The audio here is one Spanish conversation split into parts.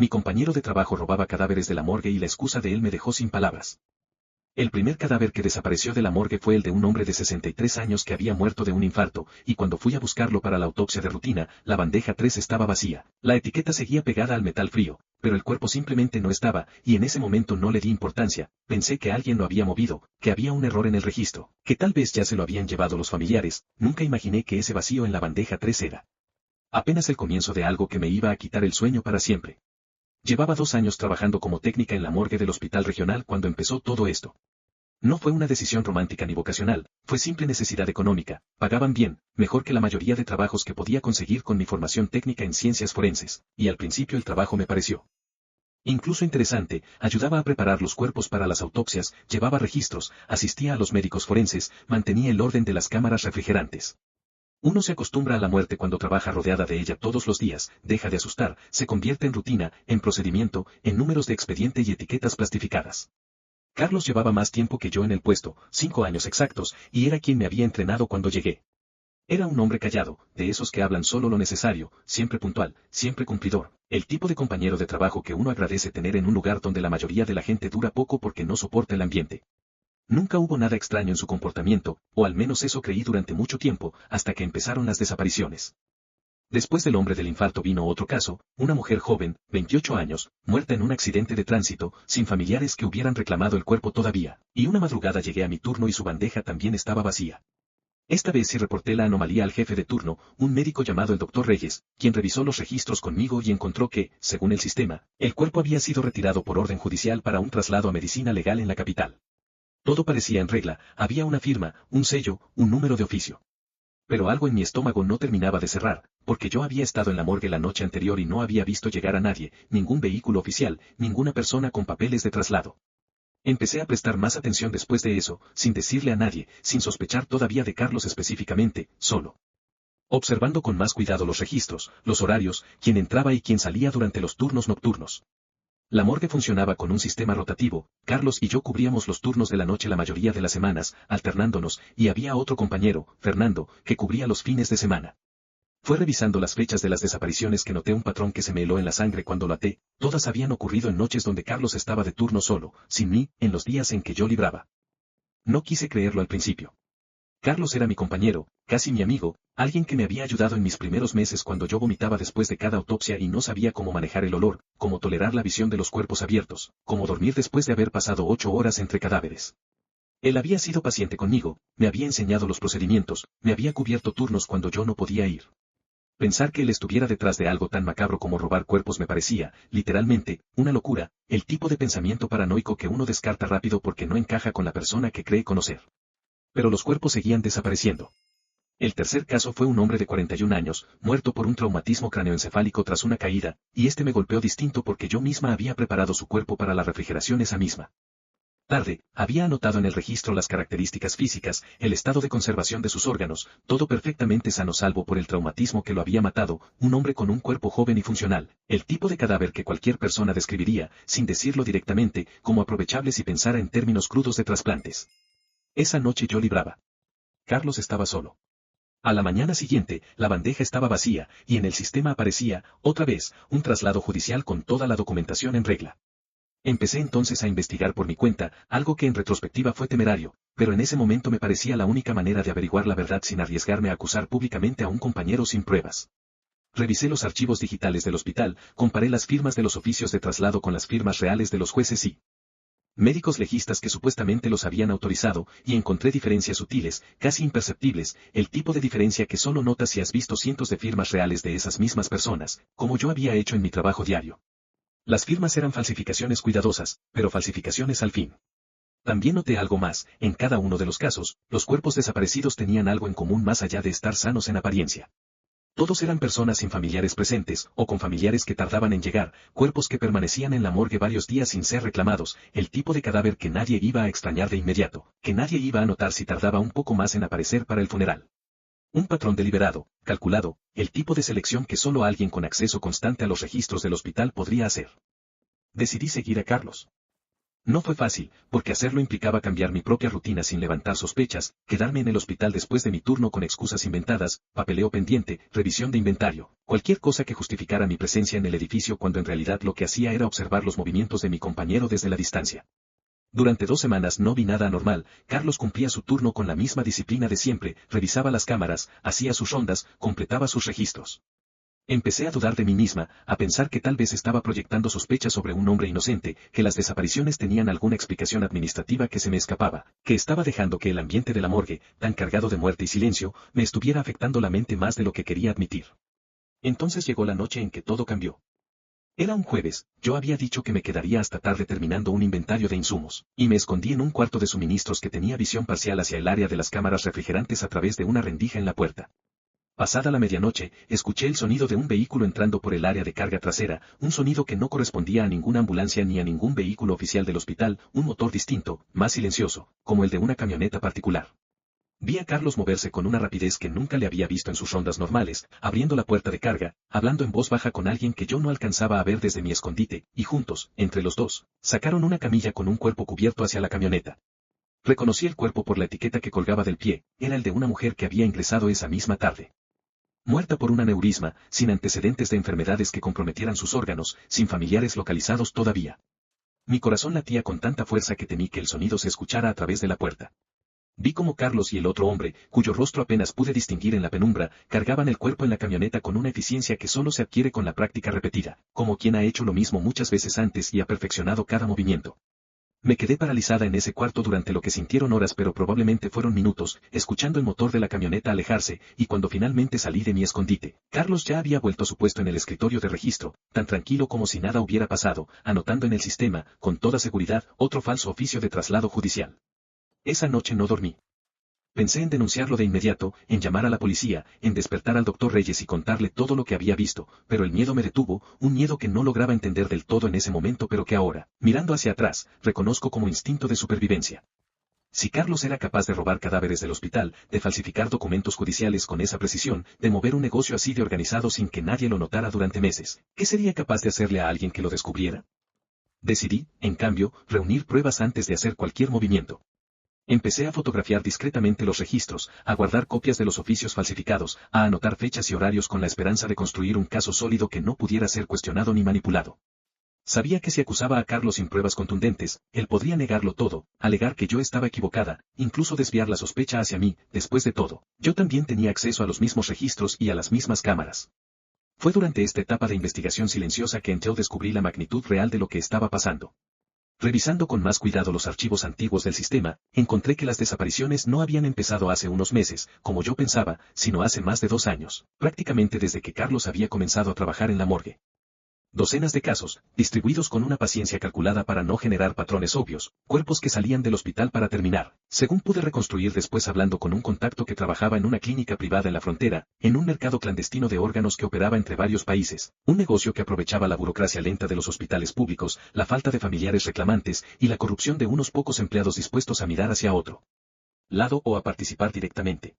Mi compañero de trabajo robaba cadáveres de la morgue y la excusa de él me dejó sin palabras. El primer cadáver que desapareció de la morgue fue el de un hombre de 63 años que había muerto de un infarto, y cuando fui a buscarlo para la autopsia de rutina, la bandeja 3 estaba vacía. La etiqueta seguía pegada al metal frío, pero el cuerpo simplemente no estaba, y en ese momento no le di importancia. Pensé que alguien lo había movido, que había un error en el registro, que tal vez ya se lo habían llevado los familiares. Nunca imaginé que ese vacío en la bandeja 3 era apenas el comienzo de algo que me iba a quitar el sueño para siempre. Llevaba 2 años trabajando como técnica en la morgue del hospital regional cuando empezó todo esto. No fue una decisión romántica ni vocacional, fue simple necesidad económica. Pagaban bien, mejor que la mayoría de trabajos que podía conseguir con mi formación técnica en ciencias forenses, y al principio el trabajo me pareció incluso interesante. Ayudaba a preparar los cuerpos para las autopsias, llevaba registros, asistía a los médicos forenses, mantenía el orden de las cámaras refrigerantes. Uno se acostumbra a la muerte cuando trabaja rodeada de ella todos los días, deja de asustar, se convierte en rutina, en procedimiento, en números de expediente y etiquetas plastificadas. Carlos llevaba más tiempo que yo en el puesto, 5 años exactos, y era quien me había entrenado cuando llegué. Era un hombre callado, de esos que hablan solo lo necesario, siempre puntual, siempre cumplidor, el tipo de compañero de trabajo que uno agradece tener en un lugar donde la mayoría de la gente dura poco porque no soporta el ambiente. Nunca hubo nada extraño en su comportamiento, o al menos eso creí durante mucho tiempo, hasta que empezaron las desapariciones. Después del hombre del infarto vino otro caso, una mujer joven, 28 años, muerta en un accidente de tránsito, sin familiares que hubieran reclamado el cuerpo todavía, y una madrugada llegué a mi turno y su bandeja también estaba vacía. Esta vez sí reporté la anomalía al jefe de turno, un médico llamado el Dr. Reyes, quien revisó los registros conmigo y encontró que, según el sistema, el cuerpo había sido retirado por orden judicial para un traslado a medicina legal en la capital. Todo parecía en regla, había una firma, un sello, un número de oficio. Pero algo en mi estómago no terminaba de cerrar, porque yo había estado en la morgue la noche anterior y no había visto llegar a nadie, ningún vehículo oficial, ninguna persona con papeles de traslado. Empecé a prestar más atención después de eso, sin decirle a nadie, sin sospechar todavía de Carlos específicamente, solo observando con más cuidado los registros, los horarios, quién entraba y quién salía durante los turnos nocturnos. La morgue funcionaba con un sistema rotativo, Carlos y yo cubríamos los turnos de la noche la mayoría de las semanas, alternándonos, y había otro compañero, Fernando, que cubría los fines de semana. Fue revisando las fechas de las desapariciones que noté un patrón que se me heló en la sangre cuando lo até. Todas habían ocurrido en noches donde Carlos estaba de turno solo, sin mí, en los días en que yo libraba. No quise creerlo al principio. Carlos era mi compañero, casi mi amigo, alguien que me había ayudado en mis primeros meses cuando yo vomitaba después de cada autopsia y no sabía cómo manejar el olor, cómo tolerar la visión de los cuerpos abiertos, cómo dormir después de haber pasado 8 horas entre cadáveres. Él había sido paciente conmigo, me había enseñado los procedimientos, me había cubierto turnos cuando yo no podía ir. Pensar que él estuviera detrás de algo tan macabro como robar cuerpos me parecía, literalmente, una locura, el tipo de pensamiento paranoico que uno descarta rápido porque no encaja con la persona que cree conocer. Pero los cuerpos seguían desapareciendo. El tercer caso fue un hombre de 41 años, muerto por un traumatismo craneoencefálico tras una caída, y este me golpeó distinto porque yo misma había preparado su cuerpo para la refrigeración esa misma tarde. Había anotado en el registro las características físicas, el estado de conservación de sus órganos, todo perfectamente sano salvo por el traumatismo que lo había matado, un hombre con un cuerpo joven y funcional, el tipo de cadáver que cualquier persona describiría, sin decirlo directamente, como aprovechable si pensara en términos crudos de trasplantes. Esa noche yo libraba. Carlos estaba solo. A la mañana siguiente, la bandeja estaba vacía, y en el sistema aparecía, otra vez, un traslado judicial con toda la documentación en regla. Empecé entonces a investigar por mi cuenta, algo que en retrospectiva fue temerario, pero en ese momento me parecía la única manera de averiguar la verdad sin arriesgarme a acusar públicamente a un compañero sin pruebas. Revisé los archivos digitales del hospital, comparé las firmas de los oficios de traslado con las firmas reales de los jueces y médicos legistas que supuestamente los habían autorizado, y encontré diferencias sutiles, casi imperceptibles, el tipo de diferencia que solo notas si has visto cientos de firmas reales de esas mismas personas, como yo había hecho en mi trabajo diario. Las firmas eran falsificaciones cuidadosas, pero falsificaciones al fin. También noté algo más, en cada uno de los casos, los cuerpos desaparecidos tenían algo en común más allá de estar sanos en apariencia. Todos eran personas sin familiares presentes, o con familiares que tardaban en llegar, cuerpos que permanecían en la morgue varios días sin ser reclamados, el tipo de cadáver que nadie iba a extrañar de inmediato, que nadie iba a notar si tardaba un poco más en aparecer para el funeral. Un patrón deliberado, calculado, el tipo de selección que solo alguien con acceso constante a los registros del hospital podría hacer. Decidí seguir a Carlos. No fue fácil, porque hacerlo implicaba cambiar mi propia rutina sin levantar sospechas, quedarme en el hospital después de mi turno con excusas inventadas, papeleo pendiente, revisión de inventario, cualquier cosa que justificara mi presencia en el edificio cuando en realidad lo que hacía era observar los movimientos de mi compañero desde la distancia. Durante 2 semanas no vi nada anormal, Carlos cumplía su turno con la misma disciplina de siempre, revisaba las cámaras, hacía sus rondas, completaba sus registros. Empecé a dudar de mí misma, a pensar que tal vez estaba proyectando sospechas sobre un hombre inocente, que las desapariciones tenían alguna explicación administrativa que se me escapaba, que estaba dejando que el ambiente de la morgue, tan cargado de muerte y silencio, me estuviera afectando la mente más de lo que quería admitir. Entonces llegó la noche en que todo cambió. Era un jueves, yo había dicho que me quedaría hasta tarde terminando un inventario de insumos, y me escondí en un cuarto de suministros que tenía visión parcial hacia el área de las cámaras refrigerantes a través de una rendija en la puerta. Pasada la medianoche, escuché el sonido de un vehículo entrando por el área de carga trasera, un sonido que no correspondía a ninguna ambulancia ni a ningún vehículo oficial del hospital, un motor distinto, más silencioso, como el de una camioneta particular. Vi a Carlos moverse con una rapidez que nunca le había visto en sus rondas normales, abriendo la puerta de carga, hablando en voz baja con alguien que yo no alcanzaba a ver desde mi escondite, y juntos, entre los dos, sacaron una camilla con un cuerpo cubierto hacia la camioneta. Reconocí el cuerpo por la etiqueta que colgaba del pie, era el de una mujer que había ingresado esa misma tarde. Muerta por un aneurisma, sin antecedentes de enfermedades que comprometieran sus órganos, sin familiares localizados todavía. Mi corazón latía con tanta fuerza que temí que el sonido se escuchara a través de la puerta. Vi cómo Carlos y el otro hombre, cuyo rostro apenas pude distinguir en la penumbra, cargaban el cuerpo en la camioneta con una eficiencia que solo se adquiere con la práctica repetida, como quien ha hecho lo mismo muchas veces antes y ha perfeccionado cada movimiento. Me quedé paralizada en ese cuarto durante lo que sintieron horas pero probablemente fueron minutos, escuchando el motor de la camioneta alejarse, y cuando finalmente salí de mi escondite, Carlos ya había vuelto a su puesto en el escritorio de registro, tan tranquilo como si nada hubiera pasado, anotando en el sistema, con toda seguridad, otro falso oficio de traslado judicial. Esa noche no dormí. Pensé en denunciarlo de inmediato, en llamar a la policía, en despertar al doctor Reyes y contarle todo lo que había visto, pero el miedo me detuvo, un miedo que no lograba entender del todo en ese momento pero que ahora, mirando hacia atrás, reconozco como instinto de supervivencia. Si Carlos era capaz de robar cadáveres del hospital, de falsificar documentos judiciales con esa precisión, de mover un negocio así de organizado sin que nadie lo notara durante meses, ¿qué sería capaz de hacerle a alguien que lo descubriera? Decidí, en cambio, reunir pruebas antes de hacer cualquier movimiento. Empecé a fotografiar discretamente los registros, a guardar copias de los oficios falsificados, a anotar fechas y horarios con la esperanza de construir un caso sólido que no pudiera ser cuestionado ni manipulado. Sabía que si acusaba a Carlos sin pruebas contundentes, él podría negarlo todo, alegar que yo estaba equivocada, incluso desviar la sospecha hacia mí. Después de todo, yo también tenía acceso a los mismos registros y a las mismas cámaras. Fue durante esta etapa de investigación silenciosa que yo descubrí la magnitud real de lo que estaba pasando. Revisando con más cuidado los archivos antiguos del sistema, encontré que las desapariciones no habían empezado hace unos meses, como yo pensaba, sino hace más de 2 años, prácticamente desde que Carlos había comenzado a trabajar en la morgue. Docenas de casos, distribuidos con una paciencia calculada para no generar patrones obvios, cuerpos que salían del hospital para terminar, según pude reconstruir después hablando con un contacto que trabajaba en una clínica privada en la frontera, en un mercado clandestino de órganos que operaba entre varios países, un negocio que aprovechaba la burocracia lenta de los hospitales públicos, la falta de familiares reclamantes y la corrupción de unos pocos empleados dispuestos a mirar hacia otro lado o a participar directamente.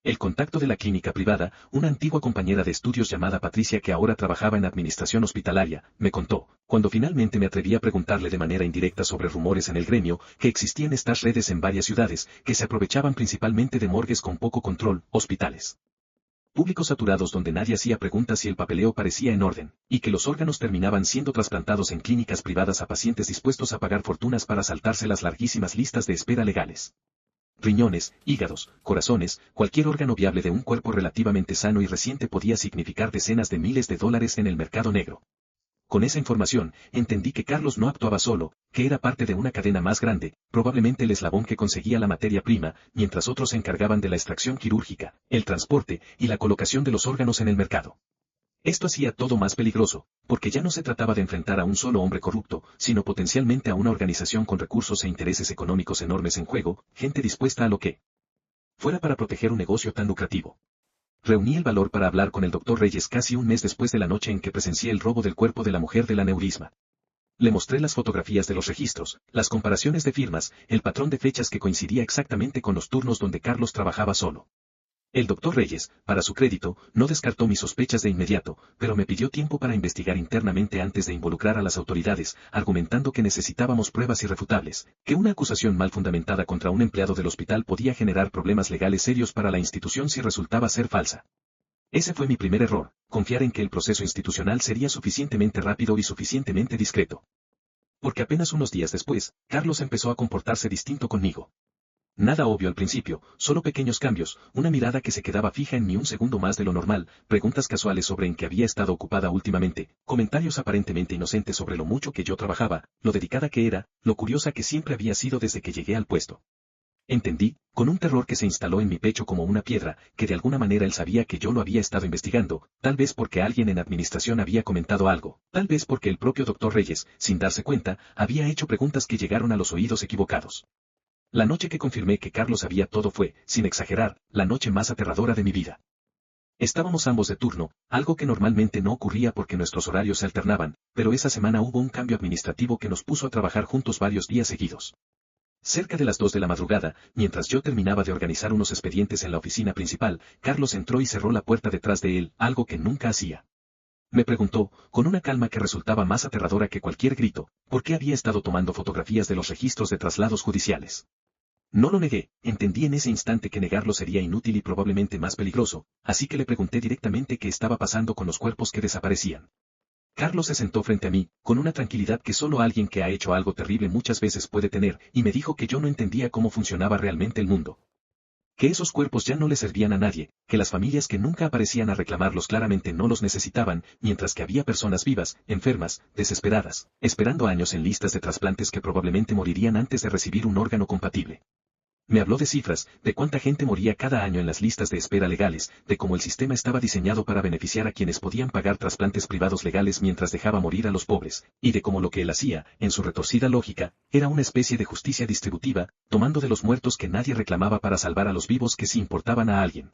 El contacto de la clínica privada, una antigua compañera de estudios llamada Patricia que ahora trabajaba en administración hospitalaria, me contó, cuando finalmente me atreví a preguntarle de manera indirecta sobre rumores en el gremio, que existían estas redes en varias ciudades, que se aprovechaban principalmente de morgues con poco control, hospitales públicos saturados donde nadie hacía preguntas y el papeleo parecía en orden, y que los órganos terminaban siendo trasplantados en clínicas privadas a pacientes dispuestos a pagar fortunas para saltarse las larguísimas listas de espera legales. Riñones, hígados, corazones, cualquier órgano viable de un cuerpo relativamente sano y reciente podía significar decenas de miles de dólares en el mercado negro. Con esa información, entendí que Carlos no actuaba solo, que era parte de una cadena más grande, probablemente el eslabón que conseguía la materia prima, mientras otros se encargaban de la extracción quirúrgica, el transporte y la colocación de los órganos en el mercado. Esto hacía todo más peligroso, porque ya no se trataba de enfrentar a un solo hombre corrupto, sino potencialmente a una organización con recursos e intereses económicos enormes en juego, gente dispuesta a lo que fuera para proteger un negocio tan lucrativo. Reuní el valor para hablar con el doctor Reyes casi un mes después de la noche en que presencié el robo del cuerpo de la mujer del aneurisma. Le mostré las fotografías de los registros, las comparaciones de firmas, el patrón de fechas que coincidía exactamente con los turnos donde Carlos trabajaba solo. El doctor Reyes, para su crédito, no descartó mis sospechas de inmediato, pero me pidió tiempo para investigar internamente antes de involucrar a las autoridades, argumentando que necesitábamos pruebas irrefutables, que una acusación mal fundamentada contra un empleado del hospital podía generar problemas legales serios para la institución si resultaba ser falsa. Ese fue mi primer error, confiar en que el proceso institucional sería suficientemente rápido y suficientemente discreto. Porque apenas unos días después, Carlos empezó a comportarse distinto conmigo. Nada obvio al principio, solo pequeños cambios, una mirada que se quedaba fija en mí un segundo más de lo normal, preguntas casuales sobre en qué había estado ocupada últimamente, comentarios aparentemente inocentes sobre lo mucho que yo trabajaba, lo dedicada que era, lo curiosa que siempre había sido desde que llegué al puesto. Entendí, con un terror que se instaló en mi pecho como una piedra, que de alguna manera él sabía que yo lo había estado investigando, tal vez porque alguien en administración había comentado algo, tal vez porque el propio doctor Reyes, sin darse cuenta, había hecho preguntas que llegaron a los oídos equivocados. La noche que confirmé que Carlos sabía todo fue, sin exagerar, la noche más aterradora de mi vida. Estábamos ambos de turno, algo que normalmente no ocurría porque nuestros horarios se alternaban, pero esa semana hubo un cambio administrativo que nos puso a trabajar juntos varios días seguidos. Cerca de las 2 de la madrugada, mientras yo terminaba de organizar unos expedientes en la oficina principal, Carlos entró y cerró la puerta detrás de él, algo que nunca hacía. Me preguntó, con una calma que resultaba más aterradora que cualquier grito, por qué había estado tomando fotografías de los registros de traslados judiciales. No lo negué, entendí en ese instante que negarlo sería inútil y probablemente más peligroso, así que le pregunté directamente qué estaba pasando con los cuerpos que desaparecían. Carlos se sentó frente a mí, con una tranquilidad que solo alguien que ha hecho algo terrible muchas veces puede tener, y me dijo que yo no entendía cómo funcionaba realmente el mundo. Que esos cuerpos ya no le servían a nadie, que las familias que nunca aparecían a reclamarlos claramente no los necesitaban, mientras que había personas vivas, enfermas, desesperadas, esperando años en listas de trasplantes que probablemente morirían antes de recibir un órgano compatible. Me habló de cifras, de cuánta gente moría cada año en las listas de espera legales, de cómo el sistema estaba diseñado para beneficiar a quienes podían pagar trasplantes privados legales mientras dejaba morir a los pobres, y de cómo lo que él hacía, en su retorcida lógica, era una especie de justicia distributiva, tomando de los muertos que nadie reclamaba para salvar a los vivos que sí importaban a alguien.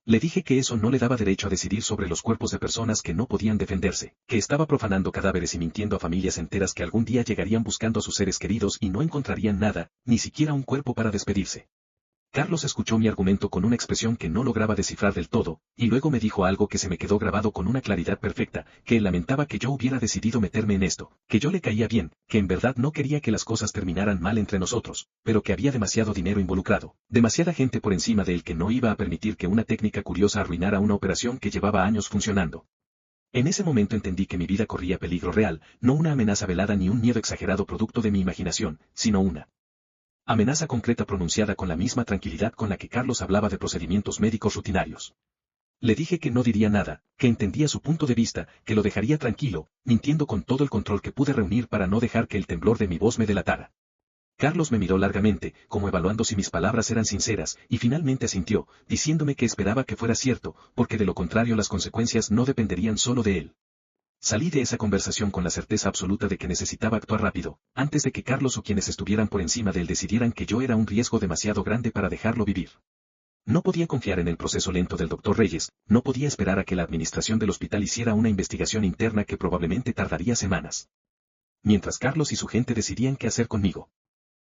Le dije que eso no le daba derecho a decidir sobre los cuerpos de personas que no podían defenderse, que estaba profanando cadáveres y mintiendo a familias enteras que algún día llegarían buscando a sus seres queridos y no encontrarían nada, ni siquiera un cuerpo para despedirse. Carlos escuchó mi argumento con una expresión que no lograba descifrar del todo, y luego me dijo algo que se me quedó grabado con una claridad perfecta, que él lamentaba que yo hubiera decidido meterme en esto, que yo le caía bien, que en verdad no quería que las cosas terminaran mal entre nosotros, pero que había demasiado dinero involucrado, demasiada gente por encima de él que no iba a permitir que una técnica curiosa arruinara una operación que llevaba años funcionando. En ese momento entendí que mi vida corría peligro real, no una amenaza velada ni un miedo exagerado producto de mi imaginación, sino una amenaza concreta pronunciada con la misma tranquilidad con la que Carlos hablaba de procedimientos médicos rutinarios. Le dije que no diría nada, que entendía su punto de vista, que lo dejaría tranquilo, mintiendo con todo el control que pude reunir para no dejar que el temblor de mi voz me delatara. Carlos me miró largamente, como evaluando si mis palabras eran sinceras, y finalmente asintió, diciéndome que esperaba que fuera cierto, porque de lo contrario las consecuencias no dependerían solo de él. Salí de esa conversación con la certeza absoluta de que necesitaba actuar rápido, antes de que Carlos o quienes estuvieran por encima de él decidieran que yo era un riesgo demasiado grande para dejarlo vivir. No podía confiar en el proceso lento del doctor Reyes, no podía esperar a que la administración del hospital hiciera una investigación interna que probablemente tardaría semanas. Mientras Carlos y su gente decidían qué hacer conmigo.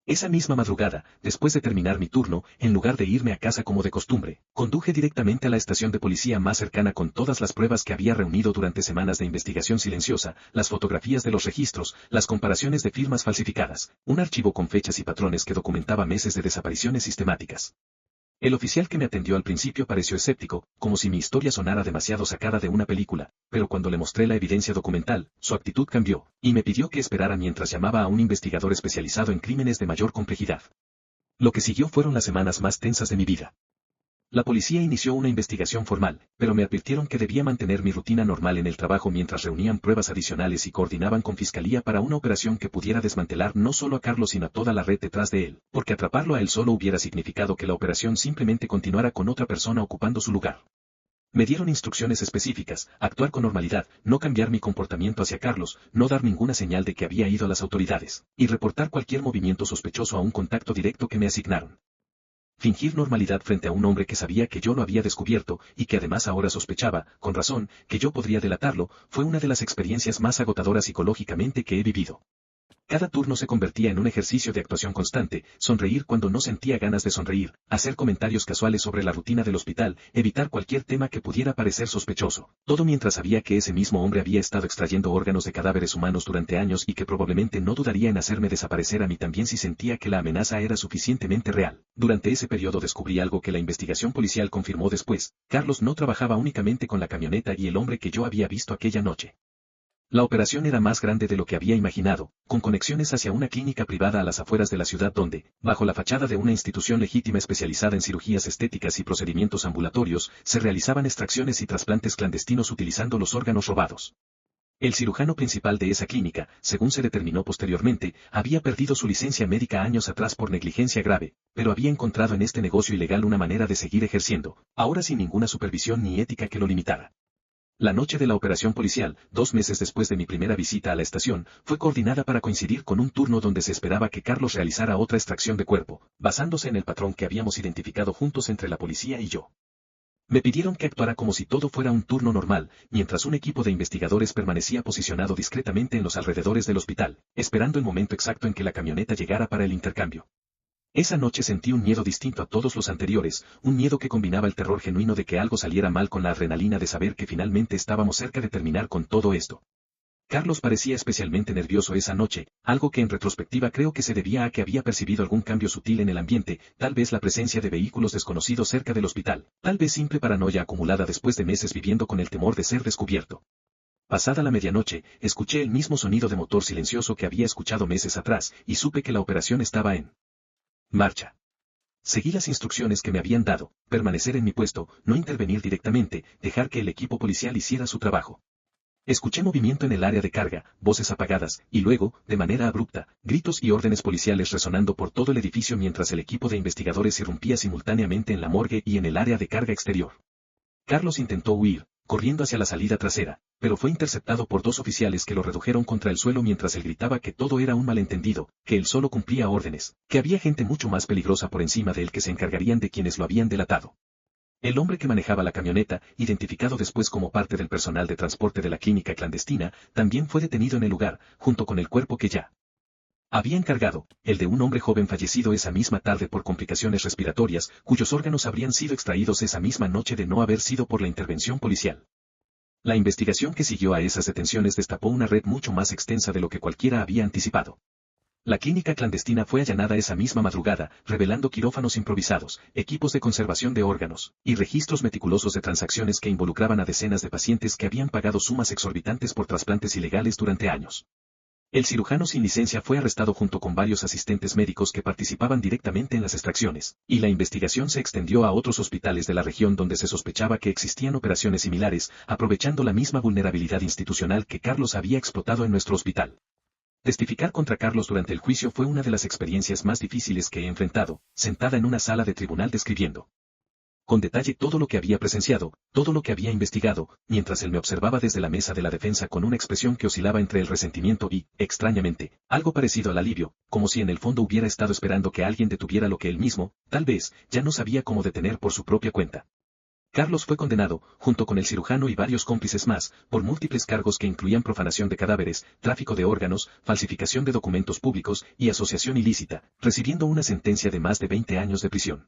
Esa misma madrugada, después de terminar mi turno, en lugar de irme a casa como de costumbre, conduje directamente a la estación de policía más cercana con todas las pruebas que había reunido durante semanas de investigación silenciosa, las fotografías de los registros, las comparaciones de firmas falsificadas, un archivo con fechas y patrones que documentaba meses de desapariciones sistemáticas. El oficial que me atendió al principio pareció escéptico, como si mi historia sonara demasiado sacada de una película, pero cuando le mostré la evidencia documental, su actitud cambió, y me pidió que esperara mientras llamaba a un investigador especializado en crímenes de mayor complejidad. Lo que siguió fueron las semanas más tensas de mi vida. La policía inició una investigación formal, pero me advirtieron que debía mantener mi rutina normal en el trabajo mientras reunían pruebas adicionales y coordinaban con fiscalía para una operación que pudiera desmantelar no solo a Carlos sino a toda la red detrás de él, porque atraparlo a él solo hubiera significado que la operación simplemente continuara con otra persona ocupando su lugar. Me dieron instrucciones específicas, actuar con normalidad, no cambiar mi comportamiento hacia Carlos, no dar ninguna señal de que había ido a las autoridades, y reportar cualquier movimiento sospechoso a un contacto directo que me asignaron. Fingir normalidad frente a un hombre que sabía que yo lo había descubierto, y que además ahora sospechaba, con razón, que yo podría delatarlo, fue una de las experiencias más agotadoras psicológicamente que he vivido. Cada turno se convertía en un ejercicio de actuación constante, sonreír cuando no sentía ganas de sonreír, hacer comentarios casuales sobre la rutina del hospital, evitar cualquier tema que pudiera parecer sospechoso. Todo mientras sabía que ese mismo hombre había estado extrayendo órganos de cadáveres humanos durante años y que probablemente no dudaría en hacerme desaparecer a mí también si sentía que la amenaza era suficientemente real. Durante ese periodo descubrí algo que la investigación policial confirmó después. Carlos no trabajaba únicamente con la camioneta y el hombre que yo había visto aquella noche. La operación era más grande de lo que había imaginado, con conexiones hacia una clínica privada a las afueras de la ciudad donde, bajo la fachada de una institución legítima especializada en cirugías estéticas y procedimientos ambulatorios, se realizaban extracciones y trasplantes clandestinos utilizando los órganos robados. El cirujano principal de esa clínica, según se determinó posteriormente, había perdido su licencia médica años atrás por negligencia grave, pero había encontrado en este negocio ilegal una manera de seguir ejerciendo, ahora sin ninguna supervisión ni ética que lo limitara. La noche de la operación policial, 2 meses después de mi primera visita a la estación, fue coordinada para coincidir con un turno donde se esperaba que Carlos realizara otra extracción de cuerpo, basándose en el patrón que habíamos identificado juntos entre la policía y yo. Me pidieron que actuara como si todo fuera un turno normal, mientras un equipo de investigadores permanecía posicionado discretamente en los alrededores del hospital, esperando el momento exacto en que la camioneta llegara para el intercambio. Esa noche sentí un miedo distinto a todos los anteriores, un miedo que combinaba el terror genuino de que algo saliera mal con la adrenalina de saber que finalmente estábamos cerca de terminar con todo esto. Carlos parecía especialmente nervioso esa noche, algo que en retrospectiva creo que se debía a que había percibido algún cambio sutil en el ambiente, tal vez la presencia de vehículos desconocidos cerca del hospital, tal vez simple paranoia acumulada después de meses viviendo con el temor de ser descubierto. Pasada la medianoche, escuché el mismo sonido de motor silencioso que había escuchado meses atrás, y supe que la operación estaba en marcha. Seguí las instrucciones que me habían dado, permanecer en mi puesto, no intervenir directamente, dejar que el equipo policial hiciera su trabajo. Escuché movimiento en el área de carga, voces apagadas, y luego, de manera abrupta, gritos y órdenes policiales resonando por todo el edificio mientras el equipo de investigadores irrumpía simultáneamente en la morgue y en el área de carga exterior. Carlos intentó huir, corriendo hacia la salida trasera, pero fue interceptado por 2 oficiales que lo redujeron contra el suelo mientras él gritaba que todo era un malentendido, que él solo cumplía órdenes, que había gente mucho más peligrosa por encima de él que se encargarían de quienes lo habían delatado. El hombre que manejaba la camioneta, identificado después como parte del personal de transporte de la clínica clandestina, también fue detenido en el lugar, junto con el cuerpo que ya habían cargado, el de un hombre joven fallecido esa misma tarde por complicaciones respiratorias, cuyos órganos habrían sido extraídos esa misma noche de no haber sido por la intervención policial. La investigación que siguió a esas detenciones destapó una red mucho más extensa de lo que cualquiera había anticipado. La clínica clandestina fue allanada esa misma madrugada, revelando quirófanos improvisados, equipos de conservación de órganos, y registros meticulosos de transacciones que involucraban a decenas de pacientes que habían pagado sumas exorbitantes por trasplantes ilegales durante años. El cirujano sin licencia fue arrestado junto con varios asistentes médicos que participaban directamente en las extracciones, y la investigación se extendió a otros hospitales de la región donde se sospechaba que existían operaciones similares, aprovechando la misma vulnerabilidad institucional que Carlos había explotado en nuestro hospital. Testificar contra Carlos durante el juicio fue una de las experiencias más difíciles que he enfrentado, sentada en una sala de tribunal describiendo con detalle todo lo que había presenciado, todo lo que había investigado, mientras él me observaba desde la mesa de la defensa con una expresión que oscilaba entre el resentimiento y, extrañamente, algo parecido al alivio, como si en el fondo hubiera estado esperando que alguien detuviera lo que él mismo, tal vez, ya no sabía cómo detener por su propia cuenta. Carlos fue condenado, junto con el cirujano y varios cómplices más, por múltiples cargos que incluían profanación de cadáveres, tráfico de órganos, falsificación de documentos públicos y asociación ilícita, recibiendo una sentencia de más de 20 años de prisión.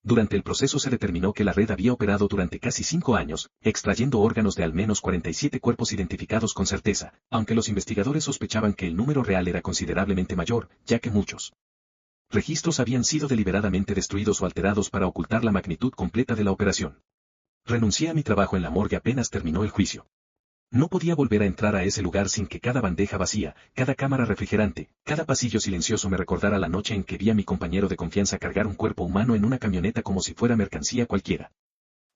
Durante el proceso se determinó que la red había operado durante casi 5 años, extrayendo órganos de al menos 47 cuerpos identificados con certeza, aunque los investigadores sospechaban que el número real era considerablemente mayor, ya que muchos registros habían sido deliberadamente destruidos o alterados para ocultar la magnitud completa de la operación. Renuncié a mi trabajo en la morgue apenas terminó el juicio. No podía volver a entrar a ese lugar sin que cada bandeja vacía, cada cámara refrigerante, cada pasillo silencioso me recordara la noche en que vi a mi compañero de confianza cargar un cuerpo humano en una camioneta como si fuera mercancía cualquiera.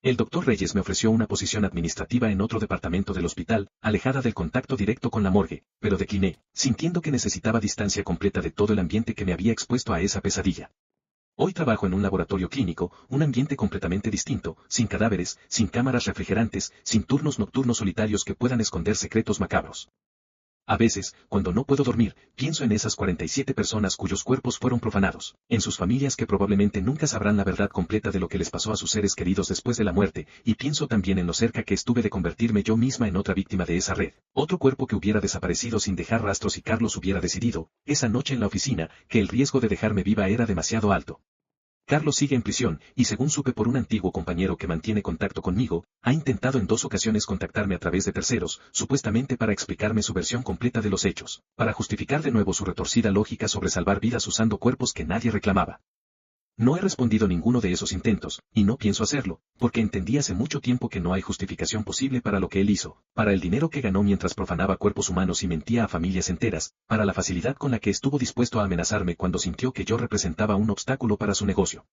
El doctor Reyes me ofreció una posición administrativa en otro departamento del hospital, alejada del contacto directo con la morgue, pero decliné, sintiendo que necesitaba distancia completa de todo el ambiente que me había expuesto a esa pesadilla. Hoy trabajo en un laboratorio clínico, un ambiente completamente distinto, sin cadáveres, sin cámaras refrigerantes, sin turnos nocturnos solitarios que puedan esconder secretos macabros. A veces, cuando no puedo dormir, pienso en esas 47 personas cuyos cuerpos fueron profanados, en sus familias que probablemente nunca sabrán la verdad completa de lo que les pasó a sus seres queridos después de la muerte, y pienso también en lo cerca que estuve de convertirme yo misma en otra víctima de esa red, otro cuerpo que hubiera desaparecido sin dejar rastros y Carlos hubiera decidido, esa noche en la oficina, que el riesgo de dejarme viva era demasiado alto. Carlos sigue en prisión, y según supe por un antiguo compañero que mantiene contacto conmigo, ha intentado en 2 ocasiones contactarme a través de terceros, supuestamente para explicarme su versión completa de los hechos, para justificar de nuevo su retorcida lógica sobre salvar vidas usando cuerpos que nadie reclamaba. No he respondido ninguno de esos intentos, y no pienso hacerlo, porque entendí hace mucho tiempo que no hay justificación posible para lo que él hizo, para el dinero que ganó mientras profanaba cuerpos humanos y mentía a familias enteras, para la facilidad con la que estuvo dispuesto a amenazarme cuando sintió que yo representaba un obstáculo para su negocio.